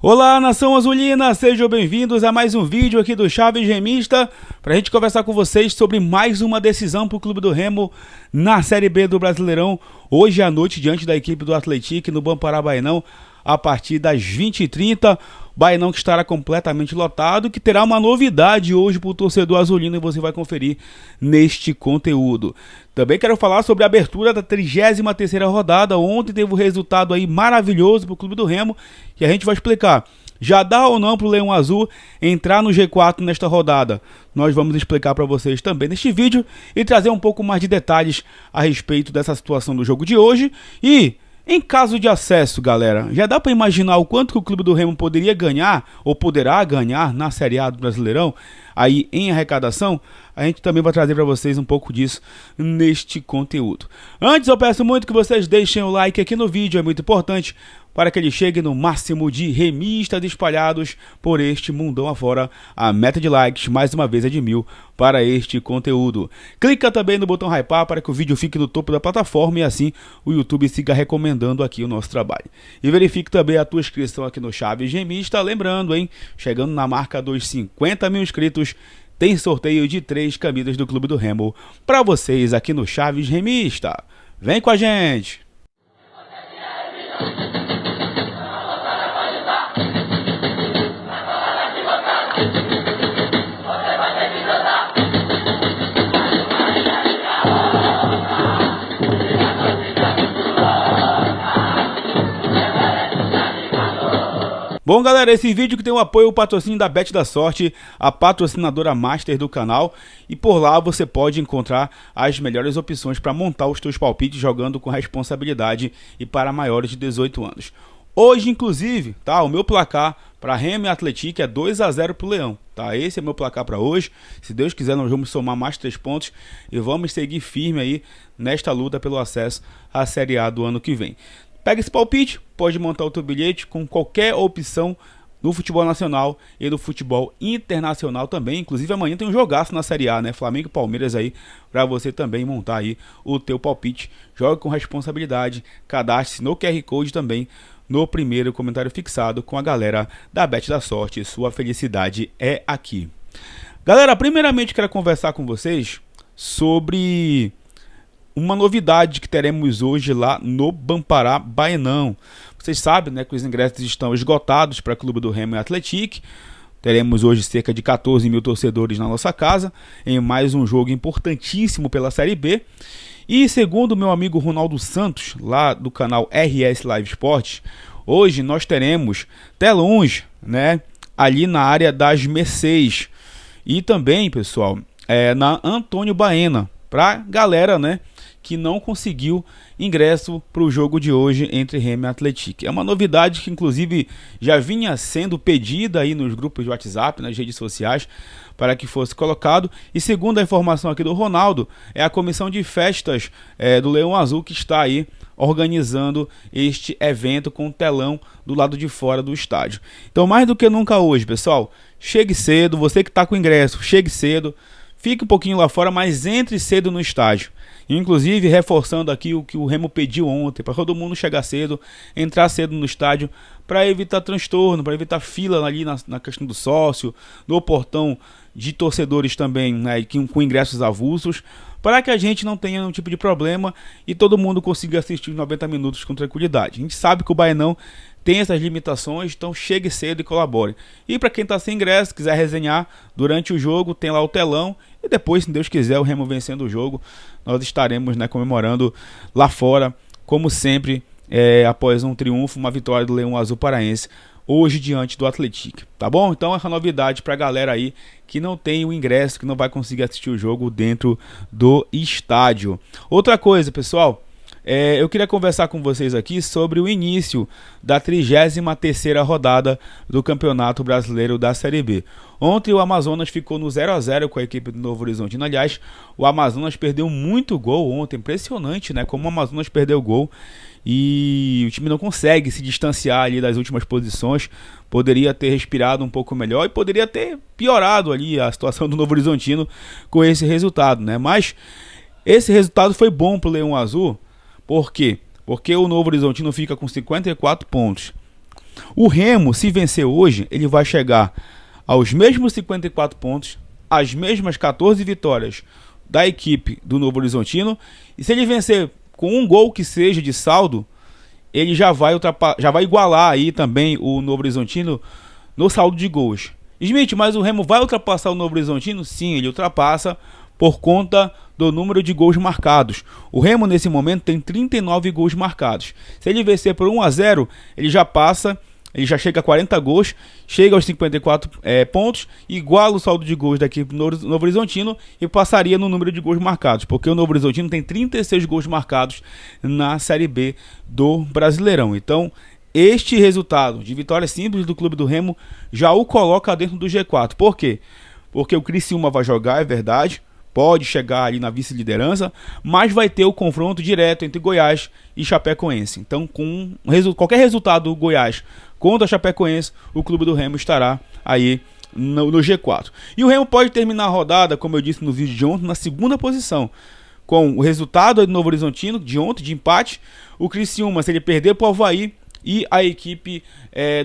Olá, nação azulina, sejam bem-vindos a mais um vídeo aqui do Chaves Remista, para a gente conversar com vocês sobre mais uma decisão para o Clube do Remo na Série B do Brasileirão, hoje à noite diante da equipe do Atlético no Bampará Baenão, a partir das 20h30, Baenão que estará completamente lotado, que terá uma novidade hoje para o torcedor azulino e você vai conferir neste conteúdo. Também quero falar sobre a abertura da 33ª rodada. Ontem teve um resultado aí maravilhoso para o Clube do Remo e a gente vai explicar. Já dá ou não para o Leão Azul entrar no G4 nesta rodada? Nós vamos explicar para vocês também neste vídeo e trazer um pouco mais de detalhes a respeito dessa situação do jogo de hoje. E em caso de acesso, galera, já dá para imaginar o quanto que o Clube do Remo poderia ganhar ou poderá ganhar na Série A do Brasileirão aí em arrecadação? A gente também vai trazer para vocês um pouco disso neste conteúdo. Antes, eu peço muito que vocês deixem o like aqui no vídeo, é muito importante para que ele chegue no máximo de remistas espalhados por este mundão afora. A meta de likes, mais uma vez, é de 1000 para este conteúdo. Clica também no botão hypar para que o vídeo fique no topo da plataforma e assim o YouTube siga recomendando aqui o nosso trabalho. E verifique também a tua inscrição aqui no Chaves Remista. Lembrando, hein, chegando na marca dos 50 mil inscritos, tem sorteio de 3 camisas do Clube do Remo para vocês aqui no Chaves Remista. Vem com a gente! Bom, galera, esse vídeo que tem o apoio e patrocínio da Bet da Sorte, a patrocinadora master do canal, e por lá você pode encontrar as melhores opções para montar os seus palpites jogando com responsabilidade e para maiores de 18 anos. Hoje, inclusive, tá, o meu placar para Remo e Atlético é 2-0 para o Leão, tá? Esse é meu placar para hoje. Se Deus quiser, nós vamos somar mais 3 pontos e vamos seguir firme aí nesta luta pelo acesso à Série A do ano que vem. Pega esse palpite, pode montar o teu bilhete com qualquer opção no futebol nacional e no futebol internacional também. Inclusive amanhã tem um jogaço na Série A, né? Flamengo e Palmeiras aí, para você também montar aí o teu palpite. Joga com responsabilidade, cadastre-se no QR Code também no primeiro comentário fixado com a galera da Bet da Sorte. Sua felicidade é aqui. Galera, primeiramente quero conversar com vocês sobre uma novidade que teremos hoje lá no Bampará Baenão. Vocês sabem, né, que os ingressos estão esgotados para o Clube do Remo e Atlético. Teremos hoje cerca de 14 mil torcedores na nossa casa, em mais um jogo importantíssimo pela Série B. E segundo meu amigo Ronaldo Santos, lá do canal RS Live Sport, hoje nós teremos telões, né, ali na área das Mercês. E também, pessoal, na Antônio Baena, para galera, né, que não conseguiu ingresso para o jogo de hoje entre Remo e Atlético. É uma novidade que inclusive já vinha sendo pedida aí nos grupos de WhatsApp, nas redes sociais, para que fosse colocado. E segundo a informação aqui do Ronaldo, é a comissão de festas do Leão Azul que está aí organizando este evento com o telão do lado de fora do estádio. Então, mais do que nunca hoje, pessoal, chegue cedo, você que está com ingresso, chegue cedo. Fique um pouquinho lá fora, mas entre cedo no estádio. Inclusive, reforçando aqui o que o Remo pediu ontem, para todo mundo chegar cedo, entrar cedo no estádio, para evitar transtorno, para evitar fila ali na questão do sócio, no portão de torcedores também, né, com ingressos avulsos, para que a gente não tenha nenhum tipo de problema e todo mundo consiga assistir 90 minutos com tranquilidade. A gente sabe que o Baenão tem essas limitações, então chegue cedo e colabore. E para quem está sem ingresso, quiser resenhar durante o jogo, tem lá o telão. E depois, se Deus quiser, o Remo vencendo o jogo, nós estaremos, né, comemorando lá fora, como sempre, após um triunfo, uma vitória do Leão Azul Paraense, hoje diante do Atlético, tá bom? Então essa novidade para a galera aí que não tem o ingresso, que não vai conseguir assistir o jogo dentro do estádio. Outra coisa, pessoal, eu queria conversar com vocês aqui sobre o início da 33ª rodada do Campeonato Brasileiro da Série B. Ontem o Amazonas ficou no 0-0 com a equipe do Novo Horizontino. Aliás, o Amazonas perdeu muito gol ontem, impressionante, né? Como o Amazonas perdeu gol e o time não consegue se distanciar ali das últimas posições. Poderia ter respirado um pouco melhor e poderia ter piorado ali a situação do Novo Horizontino com esse resultado, né? Mas esse resultado foi bom para o Leão Azul. Por quê? Porque o Novo Horizontino fica com 54 pontos. O Remo, se vencer hoje, ele vai chegar aos mesmos 54 pontos, as mesmas 14 vitórias da equipe do Novo Horizontino, e se ele vencer com um gol que seja de saldo, ele já vai igualar aí também o Novo Horizontino no saldo de gols. Smith, mas o Remo vai ultrapassar o Novo Horizontino? Sim, ele ultrapassa por conta do número de gols marcados. O Remo nesse momento tem 39 gols marcados. Se ele vencer por 1-0, ele já passa, ele já chega a 40 gols, chega aos 54 pontos, iguala o saldo de gols da equipe do Novo Horizontino e passaria no número de gols marcados, porque o Novo Horizontino tem 36 gols marcados na Série B do Brasileirão. Então, este resultado de vitória simples do clube do Remo já o coloca dentro do G4. Por quê? Porque o Criciúma vai jogar, é verdade, pode chegar ali na vice-liderança, mas vai ter o confronto direto entre Goiás e Chapecoense. Então, com qualquer resultado do Goiás contra a Chapecoense, o clube do Remo estará aí no G4. E o Remo pode terminar a rodada, como eu disse no vídeo de ontem, na segunda posição, com o resultado do Novo Horizontino de ontem, de empate. O Criciúma, se ele perder para o Avaí, e a equipe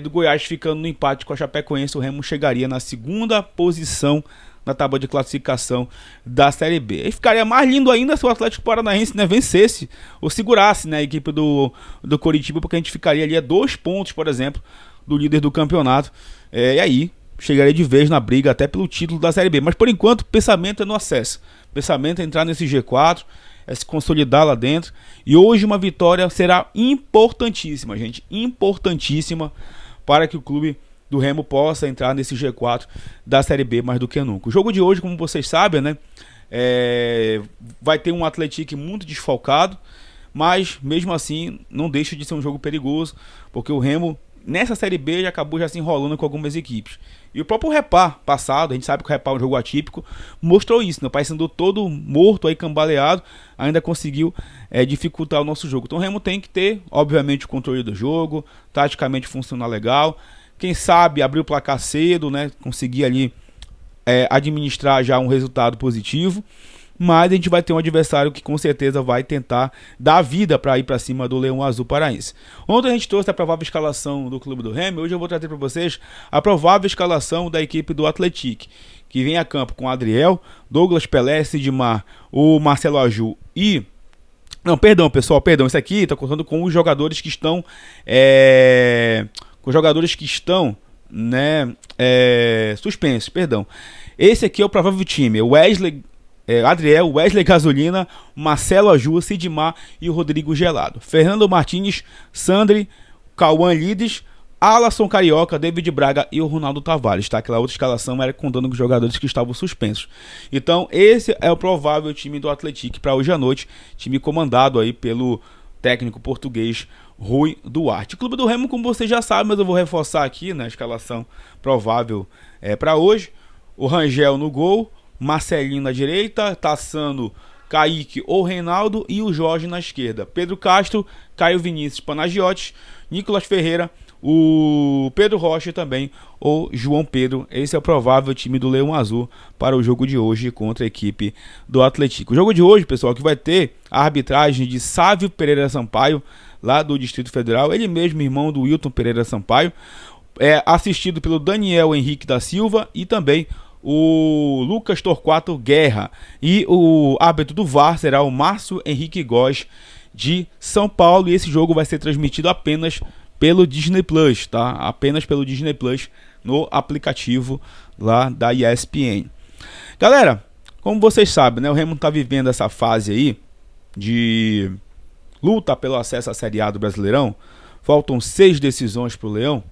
do Goiás ficando no empate com a Chapecoense, o Remo chegaria na segunda posição na tábua de classificação da Série B. E ficaria mais lindo ainda se o Atlético Paranaense, né, vencesse ou segurasse, né, a equipe do Coritiba, porque a gente ficaria ali a 2 pontos, por exemplo, do líder do campeonato. E aí chegaria de vez na briga até pelo título da Série B. Mas por enquanto o pensamento é no acesso. O pensamento é entrar nesse G4, é se consolidar lá dentro. E hoje uma vitória será importantíssima, gente. Importantíssima para que o clube do Remo possa entrar nesse G4 da Série B mais do que nunca. O jogo de hoje, como vocês sabem, né, vai ter um Atlético muito desfalcado, mas mesmo assim não deixa de ser um jogo perigoso, porque o Remo nessa Série B já acabou se enrolando com algumas equipes. E o próprio Repar passado, a gente sabe que o Repar é um jogo atípico, mostrou isso, né? O Paysandu todo morto, aí cambaleado, ainda conseguiu dificultar o nosso jogo. Então o Remo tem que ter, obviamente, o controle do jogo, taticamente funcionar legal, quem sabe abrir o placar cedo, né? Conseguir ali administrar já um resultado positivo. Mas a gente vai ter um adversário que com certeza vai tentar dar vida para ir para cima do Leão Azul Paraense. Ontem a gente trouxe a provável escalação do clube do Remo. Hoje eu vou trazer para vocês a provável escalação da equipe do Atlético, que vem a campo com Adriel, Douglas Pelé, Sidmar, o Marcelo Aju e... Não, perdão, pessoal, perdão. Isso aqui está contando com os jogadores que estão... suspensos, perdão. Esse aqui é o provável time. Adriel, Wesley Gasolina, Marcelo Aju, Sidmar e o Rodrigo Gelado. Fernando Martins, Sandri, Cauã Lides, Alasson Carioca, David Braga e o Ronaldo Tavares. Tá? Aquela outra escalação era contando com os jogadores que estavam suspensos. Então esse é o provável time do Atlético para hoje à noite. Time comandado aí pelo técnico português Rui Duarte. O clube do Remo, como você já sabe, mas eu vou reforçar aqui na escalação provável para hoje. O Rangel no gol, Marcelinho na direita, Tassano, Kaique ou Reinaldo e o Jorge na esquerda. Pedro Castro, Caio Vinícius, Panagiotis, Nicolas Ferreira, o Pedro Rocha e também o João Pedro. Esse é o provável time do Leão Azul para o jogo de hoje contra a equipe do Atlético. O jogo de hoje, pessoal, que vai ter a arbitragem de Sávio Pereira Sampaio, lá do Distrito Federal, ele mesmo irmão do Wilton Pereira Sampaio, assistido pelo Daniel Henrique da Silva e também o Lucas Torquato Guerra, e o árbitro do VAR será o Márcio Henrique Góes de São Paulo, e esse jogo vai ser transmitido apenas pelo Disney Plus, tá? Apenas pelo Disney Plus no aplicativo lá da ESPN. Galera, como vocês sabem, né, o Remo tá vivendo essa fase aí de luta pelo acesso à Série A do Brasileirão. Faltam 6 decisões pro Leão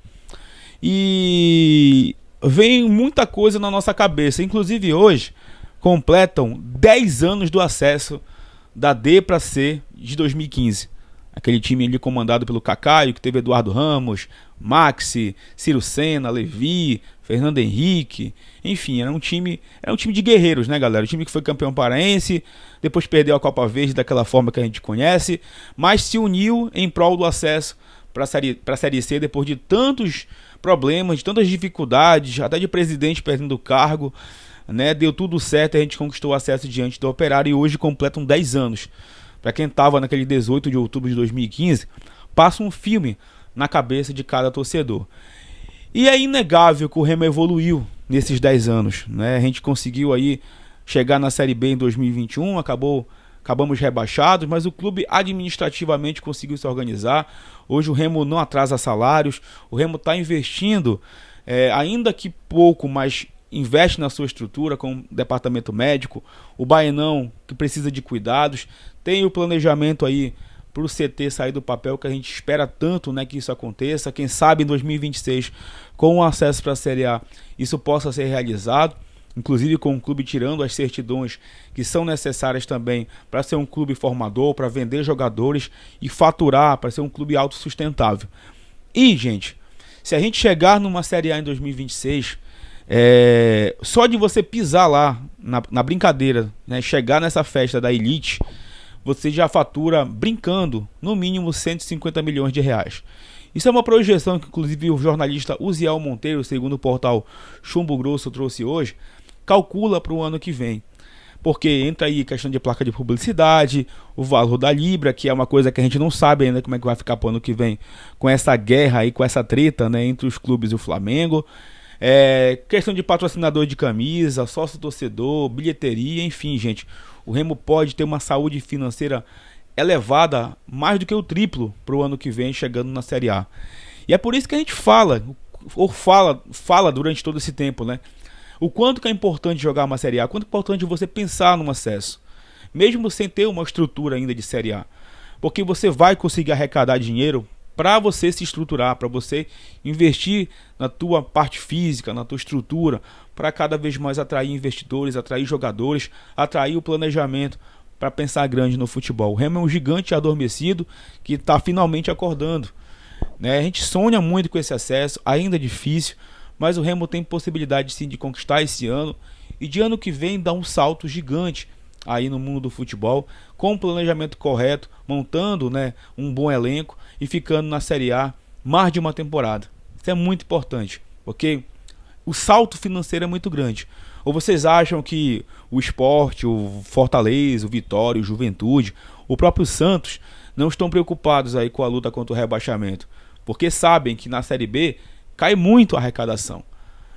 e vem muita coisa na nossa cabeça. Inclusive hoje completam 10 anos do acesso da D para C de 2015. Aquele time ali comandado pelo Cacaio, que teve Eduardo Ramos, Maxi, Ciro Senna, Levi, Fernando Henrique. Enfim, era um time de guerreiros, né, galera? O time que foi campeão paraense, depois perdeu a Copa Verde daquela forma que a gente conhece, mas se uniu em prol do acesso para a Série C depois de tantos problemas, de tantas dificuldades, até de presidente perdendo o cargo, né? Deu tudo certo e a gente conquistou o acesso diante do Operário e hoje completam 10 anos. Para quem estava naquele 18 de outubro de 2015, passa um filme na cabeça de cada torcedor. E é inegável que o Remo evoluiu nesses 10 anos, né? A gente conseguiu aí chegar na Série B em 2021, acabamos rebaixados, mas o clube administrativamente conseguiu se organizar. Hoje o Remo não atrasa salários, o Remo está investindo, ainda que pouco, mas investe na sua estrutura, com o departamento médico, o Baenão, que precisa de cuidados, tem o planejamento aí para o CT sair do papel, que a gente espera tanto, né, que isso aconteça. Quem sabe em 2026, com o acesso para a Série A, isso possa ser realizado, inclusive com o clube tirando as certidões que são necessárias também para ser um clube formador, para vender jogadores e faturar, para ser um clube autossustentável. E, gente, se a gente chegar numa Série A em 2026, só de você pisar lá na brincadeira, né, chegar nessa festa da Elite, você já fatura, brincando, no mínimo 150 milhões de reais. Isso é uma projeção que inclusive o jornalista Uziel Monteiro, segundo o portal Chumbo Grosso, trouxe hoje, calcula para o ano que vem. Porque entra aí questão de placa de publicidade, o valor da Libra, que é uma coisa que a gente não sabe ainda como é que vai ficar para o ano que vem, com essa guerra aí, com essa treta, né, entre os clubes e o Flamengo. Questão de patrocinador de camisa, sócio-torcedor, bilheteria, enfim, gente. O Remo pode ter uma saúde financeira elevada, mais do que o triplo para o ano que vem, chegando na Série A. E é por isso que a gente fala durante todo esse tempo, né? O quanto que é importante jogar uma Série A, quanto é importante você pensar no acesso, mesmo sem ter uma estrutura ainda de Série A. Porque você vai conseguir arrecadar dinheiro para você se estruturar, para você investir na tua parte física, na tua estrutura, para cada vez mais atrair investidores, atrair jogadores, atrair o planejamento para pensar grande no futebol. O Remo é um gigante adormecido que está finalmente acordando, né? A gente sonha muito com esse acesso, ainda é difícil, mas o Remo tem possibilidade sim de conquistar esse ano e de ano que vem dar um salto gigante aí no mundo do futebol, com o planejamento correto, montando, né, um bom elenco e ficando na Série A mais de uma temporada. Isso é muito importante, ok? O salto financeiro é muito grande. Ou vocês acham que o Sport, o Fortaleza, o Vitória, o Juventude, o próprio Santos não estão preocupados aí com a luta contra o rebaixamento? Porque sabem que na Série B cai muito a arrecadação.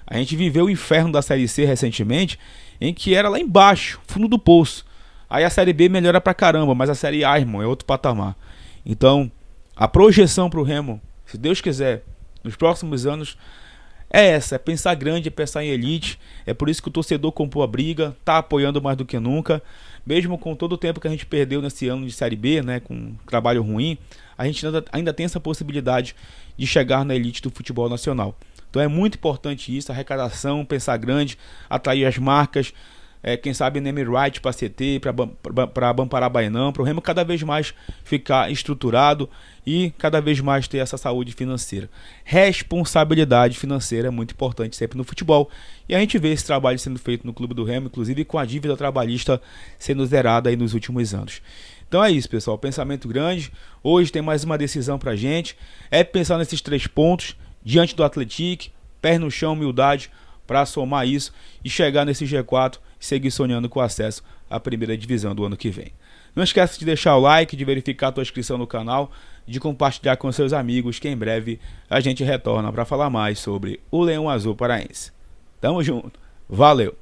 A gente viveu o inferno da Série C recentemente, em que era lá embaixo, fundo do poço. Aí a Série B melhora pra caramba, mas a Série A, irmão, é outro patamar. Então, a projeção pro Remo, se Deus quiser, nos próximos anos, é essa, é pensar grande, é pensar em elite. É por isso que o torcedor comprou a briga, tá apoiando mais do que nunca. Mesmo com todo o tempo que a gente perdeu nesse ano de Série B, né, com um trabalho ruim, a gente ainda tem essa possibilidade de chegar na elite do futebol nacional. Então é muito importante isso, arrecadação, pensar grande, atrair as marcas, quem sabe name right para CT, para Bampará Baenão, para o Remo cada vez mais ficar estruturado e cada vez mais ter essa saúde financeira. Responsabilidade financeira é muito importante sempre no futebol, e a gente vê esse trabalho sendo feito no Clube do Remo, inclusive com a dívida trabalhista sendo zerada aí nos últimos anos. Então é isso, pessoal, pensamento grande. Hoje tem mais uma decisão pra gente, pensar nesses 3 pontos diante do Atlético, pé no chão, humildade para somar isso e chegar nesse G4 e seguir sonhando com acesso à primeira divisão do ano que vem. Não esqueça de deixar o like, de verificar a tua inscrição no canal, de compartilhar com seus amigos, que em breve a gente retorna para falar mais sobre o Leão Azul Paraense. Tamo junto, valeu!